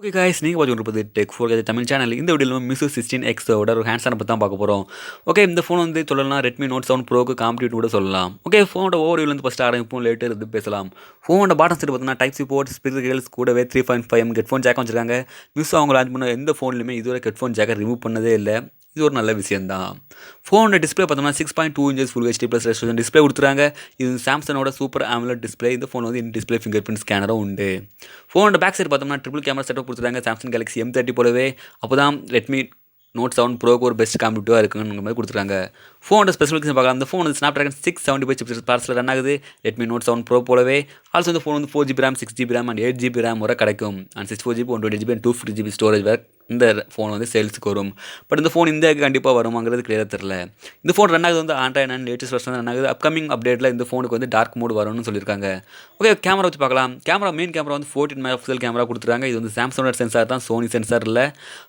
Okay guys, நீங்கள் பார்த்துட்டு tech four Tamil channel. இந்த வீடியோவில் மிஸ் 16Xோட ஒரு ஹேண்ட்ஸான பற்றி தான் பார்க்க போகிறோம். ஓகே, இந்த ஃபோன் வந்து சொல்லலாம் ரெட்மி நோட் 7 ப்ரோக்கு காம்படிட்டிவ் கூட சொல்லலாம். ஓகே, ஃபோனோட ஓவர்வியூலேருந்து ஃபஸ்ட் ஆரம்பிப்போம், லேட்டர் இது பேசலாம். ஃபோனோட பாட்டம் சைடு பார்த்தீங்கன்னா டைப் சி போர்ட், ஸ்பீக்கர்ஸ் கூடவே 3.5mm ஹெட்ஃபோன் ஜாக்கம் வச்சிருக்காங்க. மிஸ் அவங்க லான்ச் பண்ண எந்த ஃபோன்லையுமே இதுவரை ஹெட்ஃபோன் ஜாக்கை ரிமூவ் பண்ணதே இல்லை. இது ஒரு நல்ல விஷயம் தான். ஃபோனோட டிஸ்பிளே பார்த்தோம்னா 6.2 inches full HD plus resolution display கொடுத்துருக்காங்க. இது சாம்சங்கோட சூப்பர் AMOLED டிஸ்பிளே. இந்த ஃபோன் வந்து இன் டிஸ்பிளே ஃபிங்கர் பிரிண்ட் ஸ்கேனரும் உண்டு. ஃபோனோட பேக் சைடு பார்த்தோம்னா ட்ரிபிள் கேமரா செட்டப் கொடுத்துருக்காங்க. சாம்சங் கேலக்ஸி M30 போலவே. அப்போ தான் ரெட்மி நோட் 7 ப்ரோக்கு ஒரு பெஸ்ட் காம்படிட்டிவாக இருக்குங்கிற மாதிரி கொடுத்துருக்காங்க. ஃபோனோட ஸ்பெசிஃபிகேஷன் பார்க்கலாம். இந்த ஃபோன் வந்து Snapdragon 675 சிப்செட் ப்ராசஸில் ரன் ஆகுது. ரெட்மி நோட் 7 ப்ரோ போலவே. ஆல்சோ இந்த ஃபோன் வந்து 4GB RAM, 6GB RAM and 8GB RAM வரை கிடைக்கும். And 64GB, 128GB and 250GB storage வரை இந்த ஃபோன் வந்து சேல்ஸுக்கு வரும். பட் இந்த ஃபோன் இந்தியாவுக்கு கண்டிப்பாக வருமாங்கிறது கிளியராக தெரியல. இந்த ஃபோன் ரன் ஆகுது வந்து Android 9 லேட்டஸ்ட் வெர்ஷன் ரன் ஆகுது. அப்கமிங் அப்டேட்டில் இந்த ஃபோனுக்கு வந்து டார்க் மோட் வரும்னு சொல்லியிருக்காங்க. ஓகே, கேமரா வச்சு பார்க்கலாம். மெயின் கேமரா வந்து 14 மெகாபிக்சல் கேமரா கொடுத்துருக்காங்க. இது வந்து சாம்சங்கோட சென்சார் தான், சோனி சென்சார் இல்லை.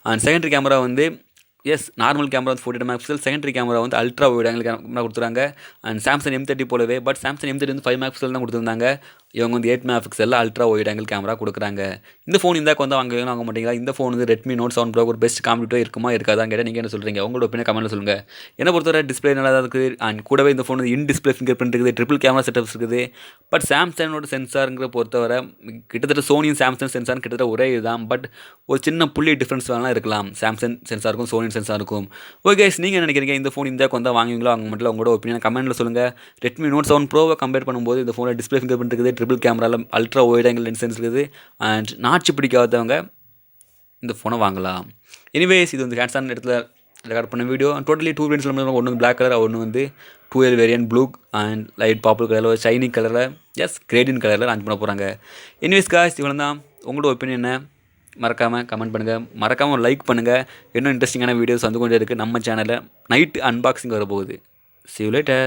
அண்ட் செகண்டரி கேமரா வந்து நார்மல் கேமரா வந்து 48 மெகாபிக்சல். செகண்டரி கேமரா வந்து அல்ட்ரா வைட் ஆங்கிள் கேமரா கொடுத்துருக்காங்க. அண்ட் சாம்சங் M30 போலவே. பட் சாம்சங் M30 வந்து 5 மெகாபிக்சல் தான் கொடுத்துருந்தாங்க. இவங்க வந்து 8 மெகாபிக்சலில் அல்ட்ரா வைட் ஆங்கிள் கேமரா கொடுக்குறாங்க. இந்த ஃபோன் இந்தாக்கு வந்து வாங்க மாட்டீங்களா? இந்த ஃபோன் வந்து ரெட்மி நோட் 7 ப்ரோ ஒரு பெஸ்ட் காம்படிட்டிவாக இருக்குமா இருக்காதான் கேட்டால் நீங்கள் என்ன சொல்கிறீங்க? உங்களோட ஒப்பீனியன் கமெண்ட்டில் சொல்லுங்கள். என்ன பொறுத்தவரை டிஸ்பிளே நல்லா தான் இருக்குது. அண்ட் கூடவே இந்த ஃபோன் வந்து இன் டிஸ்பிளே ஃபிங்கர் பிரிண்ட் இருக்குது, ட்ரிபிள் கேமரா செட்டப்ஸ் இருக்குது. பட் சாம்சங்கோட சென்சாருங்கிற பொறுத்தவரை கிட்டத்தட்ட சோனியும் சாம்சங் சென்சார் கிட்டத்தட்ட ஒரே இதுதான். பட் ஒரு சின்ன புள்ளி டிஃப்ரென்ஸ் வேணாலும் இருக்கலாம் சாம்சங் சென்சாருக்கும் சோனி சென்சாருக்கும். ஓகே, நீங்கள் என்ன நினைக்கிறீங்க? இந்த ஃபோன் இந்தியாவுக்கு வந்தால் வாங்குவீங்களோ வாங்க மட்டும் உங்களோட ஒப்பீனியன் கமெண்ட்டில் சொல்லுங்கள். ரெட்மி நோட் 7 ப்ரோவை கம்பேர் பண்ணும்போது இந்த ஃபோனில் டிஸ்பிளே ஃபிங்கர் பிரிண்ட் இருக்குது, ட்ரிபிள் கேமராவில் அல்ட்ரா வைட் ஆங்கிள் லென்ஸ் இருக்குது. அண்ட் நாட்சி பிடிக்காதவங்க இந்த ஃபோனை வாங்கலாம். எனிவேஸ், இது வந்து ஹேண்ட்ஸான இடத்துல ரெக்கார்ட் பண்ண வீடியோ. Totally 2 variants. ஒன்று வந்து பிளாக் கலர், ஒன்று வந்து 2L variant blue and light popular கலரில், ஷைனிங் கலரில், கிரேடின் கலரில் லான்ச் பண்ண போகிறாங்க. எனிவேஸ் காய்ஸ், இவ்வளோ தான். உங்களோட ஒப்பீனியன் என்ன? மறக்காமல் கமெண்ட் பண்ணுங்கள், மறக்காமல் லைக் பண்ணுங்கள். இன்னும் இன்ட்ரெஸ்டிங்கான வீடியோஸ் வந்து கொண்டே இருக்குது நம்ம சேனலில். நைட்டு அன்பாக்சிங் வரப்போகுது. See you later.